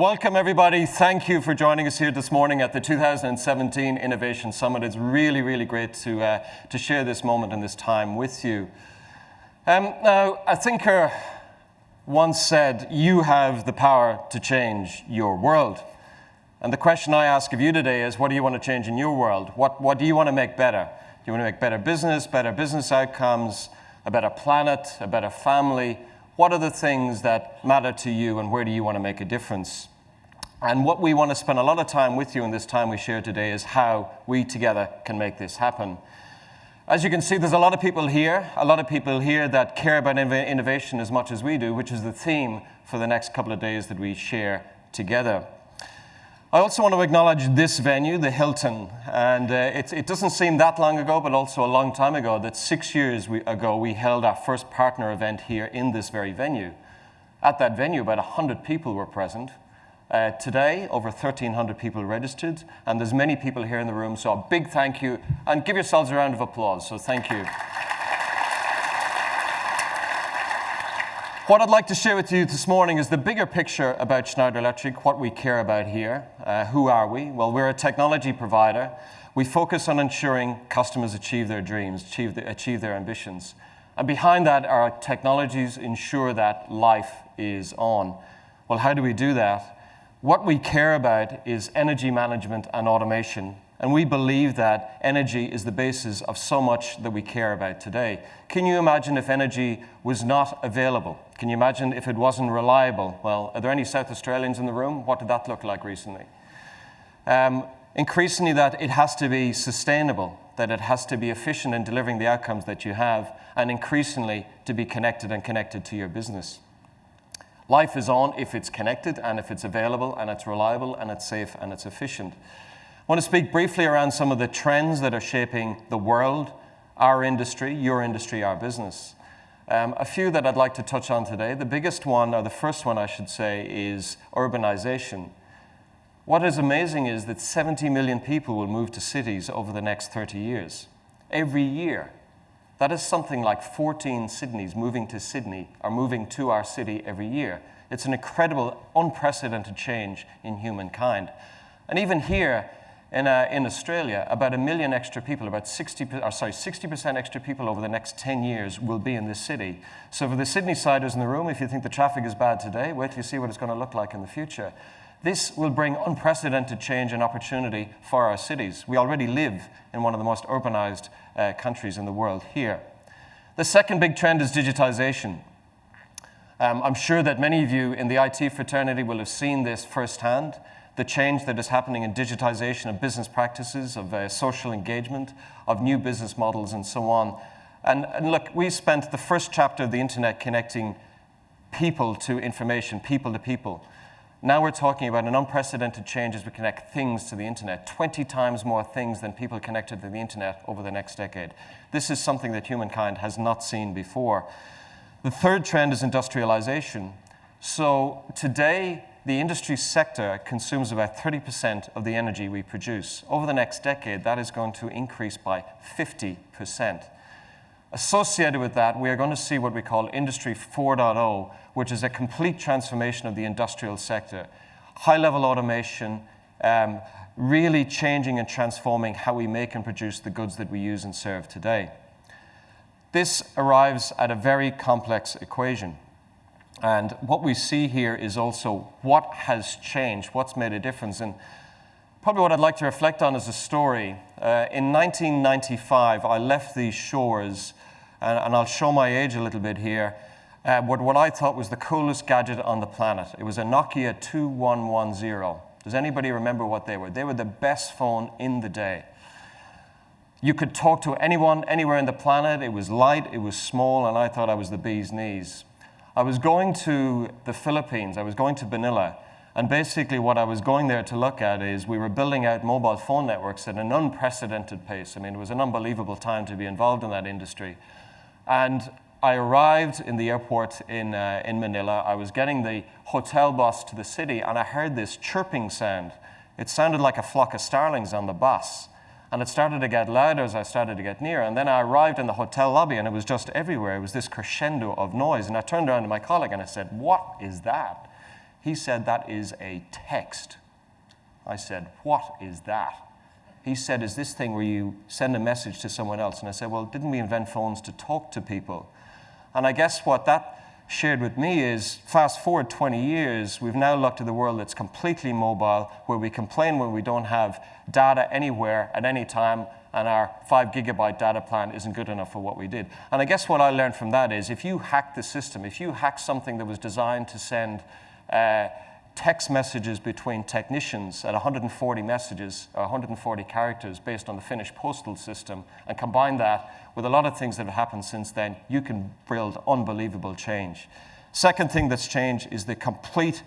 Welcome, everybody. Thank you for joining us here this morning at the 2017 Innovation Summit. It's really, really great to share this moment and this time with you. Now, a thinker once said, "You have the power to change your world." And the question I ask of you today is, what do you want to change in your world? What do you want to make better? Do you want to make better business outcomes, a better planet, a better family? What are the things that matter to you, and where do you want to make a difference? And what we want to spend a lot of time with you in this time we share today is how we together can make this happen. As you can see, there's a lot of people here that care about innovation as much as we do, which is the theme for the next couple of days that we share together. I also want to acknowledge this venue, the Hilton, and it doesn't seem that long ago, but also a long time ago, that 6 years ago we held our first partner event here in this very venue. At that venue, about 100 people were present. Today, over 1,300 people registered, and there's many people here in the room, so a big thank you, and give yourselves a round of applause, so thank you. What I'd like to share with you this morning is the bigger picture about Schneider Electric, what we care about here. Who are we? Well, we're a technology provider. We focus on ensuring customers achieve their dreams, achieve their ambitions. And behind that, our technologies ensure that life is on. Well, how do we do that? What we care about is energy management and automation. And we believe that energy is the basis of so much that we care about today. Can you imagine if energy was not available? Can you imagine if it wasn't reliable? Well, are there any South Australians in the room? What did that look like recently? Increasingly, that it has to be sustainable, that it has to be efficient in delivering the outcomes that you have, and increasingly to be connected to your business. Life is on if it's connected, and if it's available, and it's reliable, and it's safe, and it's efficient. I want to speak briefly around some of the trends that are shaping the world, our industry, your industry, our business. A few that I'd like to touch on today. The biggest one, or the first one I should say, is urbanization. What is amazing is that 70 million people will move to cities over the next 30 years. Every year. That is something like 14 Sydneys moving to Sydney, or moving to our city every year. It's an incredible, unprecedented change in humankind. And even here, in Australia, about 1 million extra people, 60% extra people over the next 10 years will be in this city. So for the Sydney-siders in the room, if you think the traffic is bad today, wait till you see what it's going to look like in the future. This will bring unprecedented change and opportunity for our cities. We already live in one of the most urbanized countries in the world here. The second big trend is digitization. I'm sure that many of you in the IT fraternity will have seen this firsthand. The change that is happening in digitization of business practices, of social engagement, of new business models, and so on. And look, we spent the first chapter of the internet connecting people to information, people to people. Now we're talking about an unprecedented change as we connect things to the internet. 20 times more things than people connected to the internet over the next decade. This is something that humankind has not seen before. The third trend is industrialization. So today, the industry sector consumes about 30% of the energy we produce. Over the next decade, that is going to increase by 50%. Associated with that, we are going to see what we call Industry 4.0, which is a complete transformation of the industrial sector. High-level automation, really changing and transforming how we make and produce the goods that we use and serve today. This arrives at a very complex equation. And what we see here is also what has changed, what's made a difference. And probably what I'd like to reflect on is a story. In 1995, I left these shores, and I'll show my age a little bit here, what I thought was the coolest gadget on the planet. It was a Nokia 2110. Does anybody remember what they were? They were the best phone in the day. You could talk to anyone, anywhere on the planet. It was light, it was small, and I thought I was the bee's knees. I was going to the Philippines, I was going to Manila, and basically what I was going there to look at is we were building out mobile phone networks at an unprecedented pace. I mean, it was an unbelievable time to be involved in that industry. And I arrived in the airport in Manila. I was getting the hotel bus to the city, and I heard this chirping sound. It sounded like a flock of starlings on the bus. And it started to get louder as I started to get near. And then I arrived in the hotel lobby, and it was just everywhere. It was this crescendo of noise. And I turned around to my colleague, and I said, "What is that?" He said, that is a text. I said, what is that? He said, is this thing where you send a message to someone else? And I said, well, didn't we invent phones to talk to people? And I guess what that shared with me is, fast forward 20 years, we've now looked at the world that's completely mobile, where we complain when we don't have data anywhere at any time, and our 5 gigabyte data plan isn't good enough for what we did. And I guess what I learned from that is, if you hack the system, if you hack something that was designed to send text messages between technicians at 140 messages, or 140 characters based on the Finnish postal system, and combine that with a lot of things that have happened since then, you can build unbelievable change. Second thing that's changed is the complete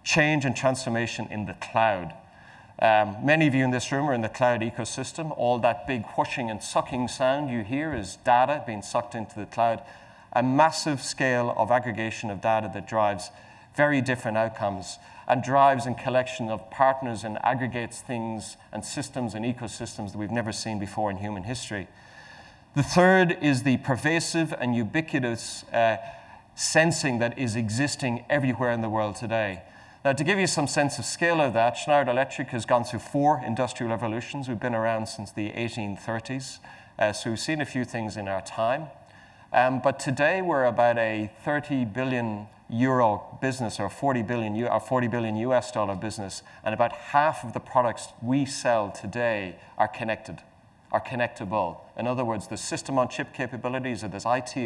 change and transformation in the cloud. Many of you in this room are in the cloud ecosystem. All that big whooshing and sucking sound you hear is data being sucked into the cloud. A massive scale of aggregation of data that drives very different outcomes and drives in collection of partners and aggregates things and systems and ecosystems that we've never seen before in human history. The third is the pervasive and ubiquitous sensing that is existing everywhere in the world today. Now, to give you some sense of scale of that, Schneider Electric has gone through 4 industrial revolutions. We've been around since the 1830s, so we've seen a few things in our time. But today, we're about a 30 billion euro business, or 40 billion US dollar business, and about half of the products we sell today are connected, are connectable. In other words, the system-on-chip capabilities of this IT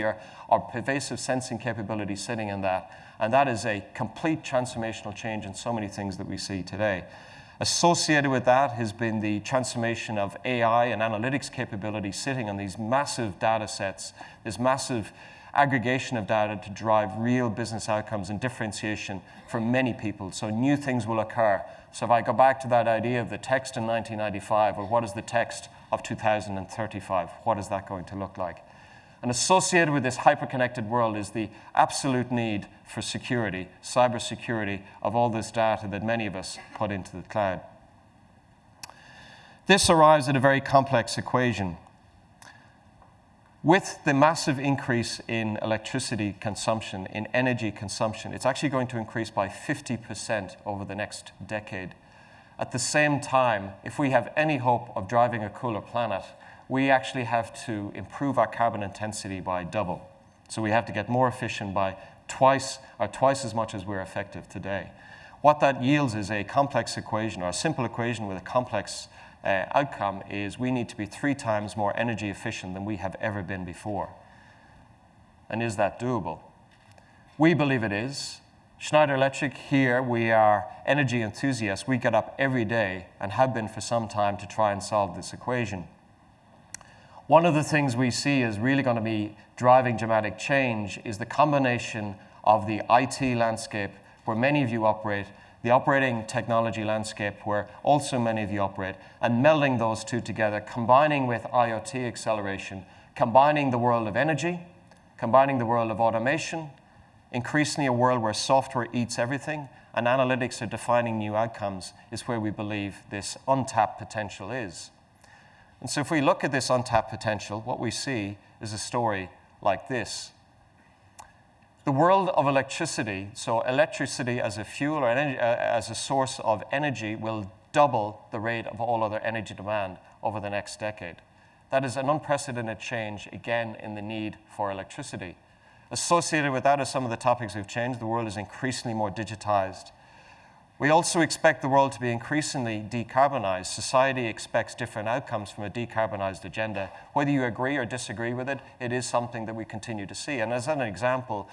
are pervasive sensing capabilities sitting in that. And that is a complete transformational change in so many things that we see today. Associated with that has been the transformation of AI and analytics capabilities sitting on these massive data sets, this massive aggregation of data to drive real business outcomes and differentiation for many people. So new things will occur. So if I go back to that idea of the text in 1995, or what is the text of 2035, what is that going to look like? And associated with this hyper-connected world is the absolute need for security, cybersecurity of all this data that many of us put into the cloud. This arrives at a very complex equation. With the massive increase in electricity consumption, in energy consumption, it's actually going to increase by 50% over the next decade. At the same time, if we have any hope of driving a cooler planet, we actually have to improve our carbon intensity by double. So we have to get more efficient by twice as much as we're effective today. What that yields is a complex equation, or a simple equation with a complex outcome, is we need to be 3 times more energy efficient than we have ever been before. And is that doable? We believe it is. Schneider Electric here, we are energy enthusiasts. We get up every day and have been for some time to try and solve this equation. One of the things we see is really going to be driving dramatic change is the combination of the IT landscape, where many of you operate, the operating technology landscape, where also many of you operate, and melding those two together, combining with IoT acceleration, combining the world of energy, combining the world of automation, increasingly a world where software eats everything, and analytics are defining new outcomes, is where we believe this untapped potential is. And so if we look at this untapped potential, what we see is a story like this. The world of electricity, so electricity as a fuel or energy, as a source of energy, will double the rate of all other energy demand over the next decade. That is an unprecedented change, again, in the need for electricity. Associated with that are some of the topics we've changed. The world is increasingly more digitized. We also expect the world to be increasingly decarbonized. Society expects different outcomes from a decarbonized agenda. Whether you agree or disagree with it, it is something that we continue to see. And as an example,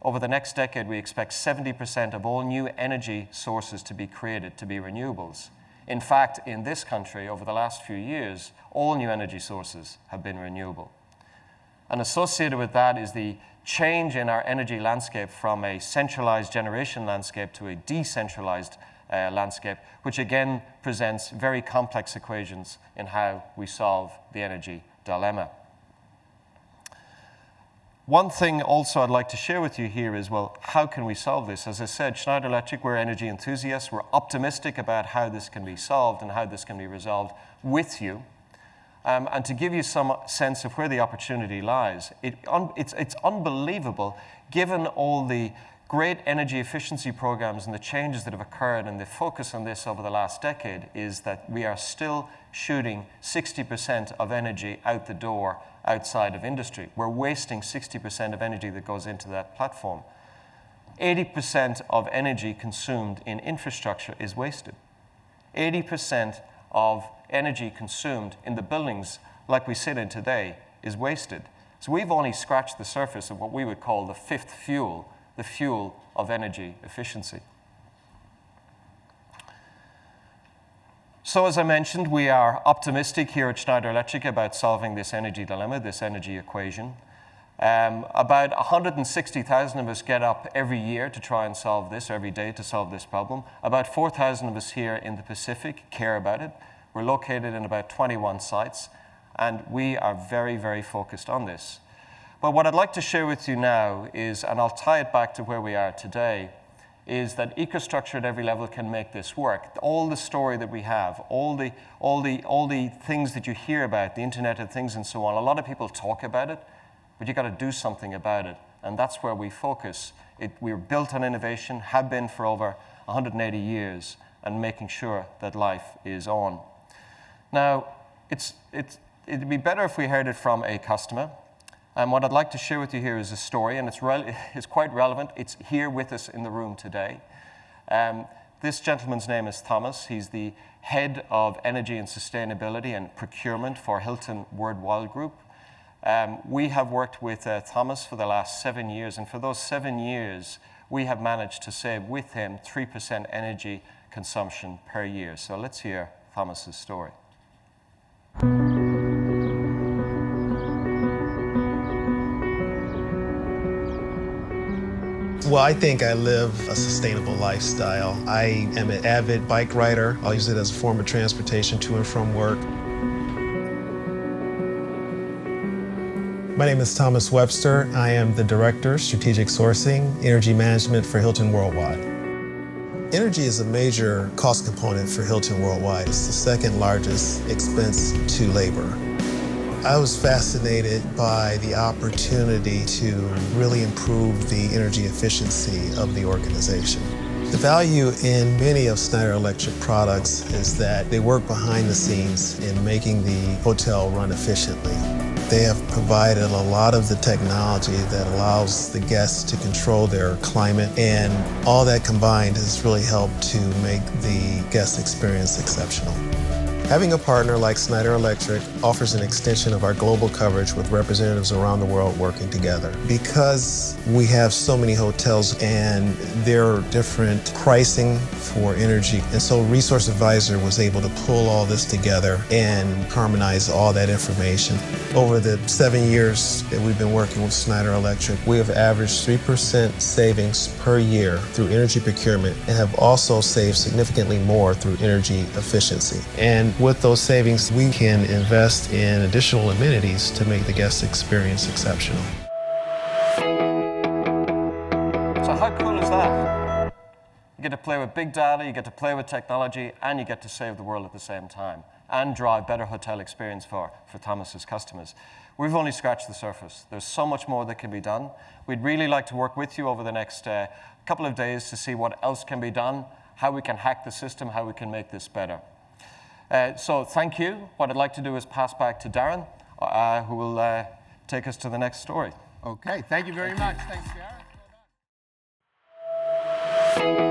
over the next decade, we expect 70% of all new energy sources to be created to be renewables. In fact, in this country, over the last few years, all new energy sources have been renewable. And associated with that is the change in our energy landscape from a centralized generation landscape to a decentralized landscape, which again presents very complex equations in how we solve the energy dilemma. One thing also I'd like to share with you here is, well, how can we solve this? As I said, Schneider Electric, we're energy enthusiasts. We're optimistic about how this can be solved and how this can be resolved with you. And to give you some sense of where the opportunity lies, it's unbelievable, given all the great energy efficiency programs and the changes that have occurred and the focus on this over the last decade is that we are still shooting 60% of energy out the door outside of industry. We're wasting 60% of energy that goes into that platform. 80% of energy consumed in infrastructure is wasted. 80% of energy consumed in the buildings like we sit in today is wasted. So we've only scratched the surface of what we would call the fifth fuel, the fuel of energy efficiency. So as I mentioned, we are optimistic here at Schneider Electric about solving this energy dilemma, this energy equation. About 160,000 of us get up every year to try and solve this, every day to solve this problem. About 4,000 of us here in the Pacific care about it. We're located in about 21 sites, and we are very, very focused on this. But what I'd like to share with you now is, and I'll tie it back to where we are today, is that EcoStruxure at every level can make this work. All the story that we have, all the things that you hear about, the Internet of Things and so on, a lot of people talk about it, but you've got to do something about it. And that's where we focus. We're built on innovation, have been for over 180 years, and making sure that life is on. Now, it'd be better if we heard it from a customer. And what I'd like to share with you here is a story, and it's quite relevant. It's here with us in the room today. This gentleman's name is Thomas. He's the head of energy and sustainability and procurement for Hilton Worldwide Group. We have worked with Thomas for the last 7 years, and for those 7 years, we have managed to save with him 3% energy consumption per year. So let's hear Thomas's story. Well, I think I live a sustainable lifestyle. I am an avid bike rider. I'll use it as a form of transportation to and from work. My name is Thomas Webster. I am the Director, Strategic Sourcing, Energy Management for Hilton Worldwide. Energy is a major cost component for Hilton Worldwide. It's the second largest expense to labor. I was fascinated by the opportunity to really improve the energy efficiency of the organization. The value in many of Schneider Electric products is that they work behind the scenes in making the hotel run efficiently. They have provided a lot of the technology that allows the guests to control their climate, and all that combined has really helped to make the guest experience exceptional. Having a partner like Schneider Electric offers an extension of our global coverage with representatives around the world working together. Because we have so many hotels and there are different pricing for energy, and so Resource Advisor was able to pull all this together and harmonize all that information. Over the 7 years that we've been working with Schneider Electric, we have averaged 3% savings per year through energy procurement and have also saved significantly more through energy efficiency. And with those savings, we can invest in additional amenities to make the guest experience exceptional. So how cool is that? You get to play with big data, you get to play with technology, and you get to save the world at the same time and drive better hotel experience for Thomas's customers. We've only scratched the surface. There's so much more that can be done. We'd really like to work with you over the next couple of days to see what else can be done, how we can hack the system, how we can make this better. So thank you. What I'd like to do is pass back to Darren, who will take us to the next story. Okay, thank you very much. Thanks, Gareth. Well done.